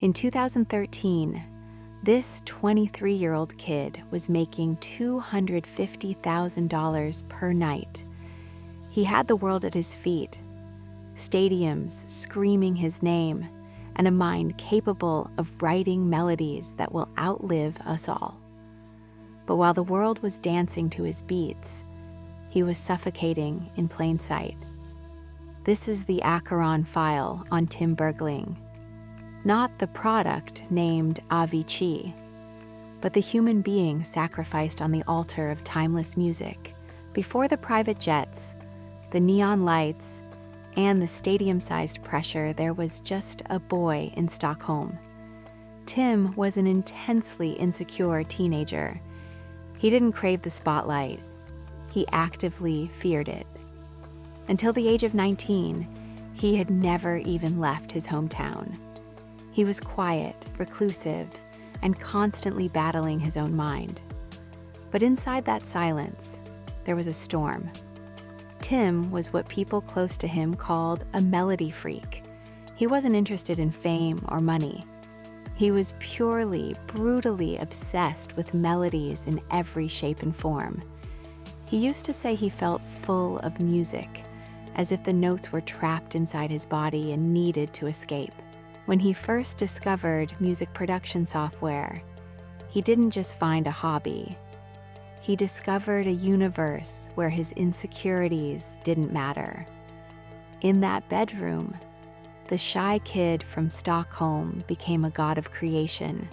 In 2013, this 23-year-old kid was making $250,000 per night. He had the world at his feet, stadiums screaming his name, and a mind capable of writing melodies that will outlive us all. But while the world was dancing to his beats, he was suffocating in plain sight. This is the Acheron file on Tim Bergling. Not the product named Avicii, but the human being sacrificed on the altar of timeless music. Before the private jets, the neon lights, and the stadium-sized pressure, there was just a boy in Stockholm. Tim was an intensely insecure teenager. He didn't crave the spotlight. He actively feared it. Until the age of 19, he had never even left his hometown. He was quiet, reclusive, and constantly battling his own mind. But inside that silence, there was a storm. Tim was what people close to him called a melody freak. He wasn't interested in fame or money. He was purely, brutally obsessed with melodies in every shape and form. He used to say he felt full of music, as if the notes were trapped inside his body and needed to escape. When he first discovered music production software, he didn't just find a hobby. He discovered a universe where his insecurities didn't matter. In that bedroom, the shy kid from Stockholm became a god of creation.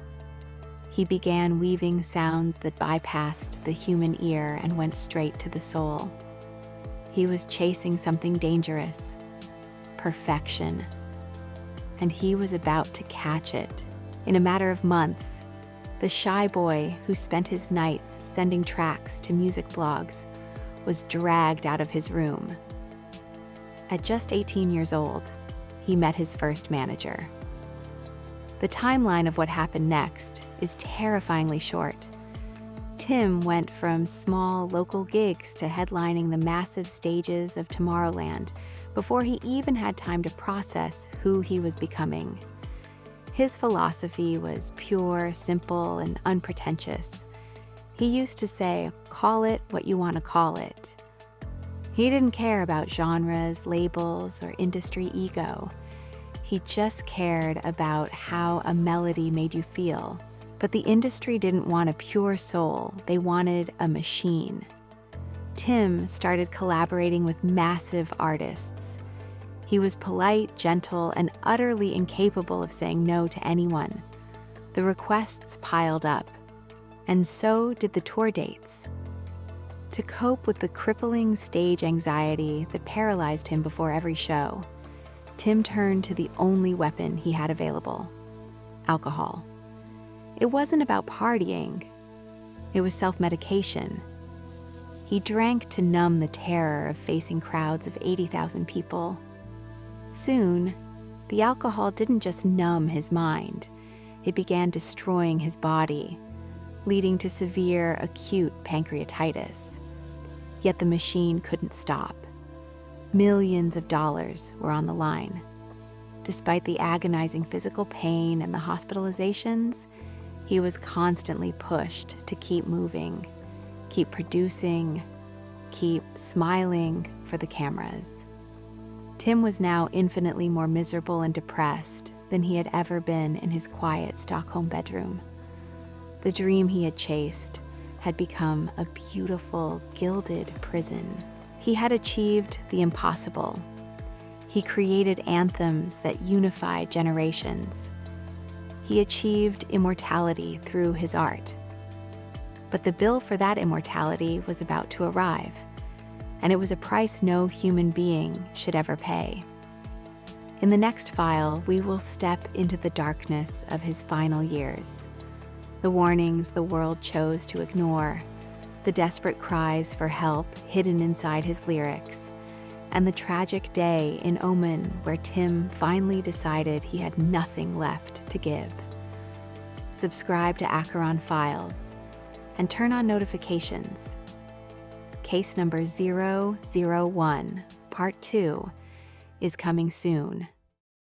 He began weaving sounds that bypassed the human ear and went straight to the soul. He was chasing something dangerous, perfection. And he was about to catch it. In a matter of months, the shy boy who spent his nights sending tracks to music blogs was dragged out of his room. At just 18 years old, he met his first manager. The timeline of what happened next is terrifyingly short. Tim went from small local gigs to headlining the massive stages of Tomorrowland before he even had time to process who he was becoming. His philosophy was pure, simple, and unpretentious. He used to say, "Call it what you want to call it." He didn't care about genres, labels, or industry ego. He just cared about how a melody made you feel. But the industry didn't want a pure soul, they wanted a machine. Tim started collaborating with massive artists. He was polite, gentle, and utterly incapable of saying no to anyone. The requests piled up, and so did the tour dates. To cope with the crippling stage anxiety that paralyzed him before every show, Tim turned to the only weapon he had available: alcohol. It wasn't about partying. It was self-medication. He drank to numb the terror of facing crowds of 80,000 people. Soon, the alcohol didn't just numb his mind. It began destroying his body, leading to severe acute pancreatitis. Yet the machine couldn't stop. Millions of dollars were on the line. Despite the agonizing physical pain and the hospitalizations, he was constantly pushed to keep moving, keep producing, keep smiling for the cameras. Tim was now infinitely more miserable and depressed than he had ever been in his quiet Stockholm bedroom. The dream he had chased had become a beautiful, gilded prison. He had achieved the impossible. He created anthems that unified generations. He achieved immortality through his art. But the bill for that immortality was about to arrive, and it was a price no human being should ever pay. In the next file, we will step into the darkness of his final years. The warnings the world chose to ignore, the desperate cries for help hidden inside his lyrics, and the tragic day in Oman where Tim finally decided he had nothing left to give. Subscribe to Acheron Files and turn on notifications. Case number 001, Part 2, is coming soon.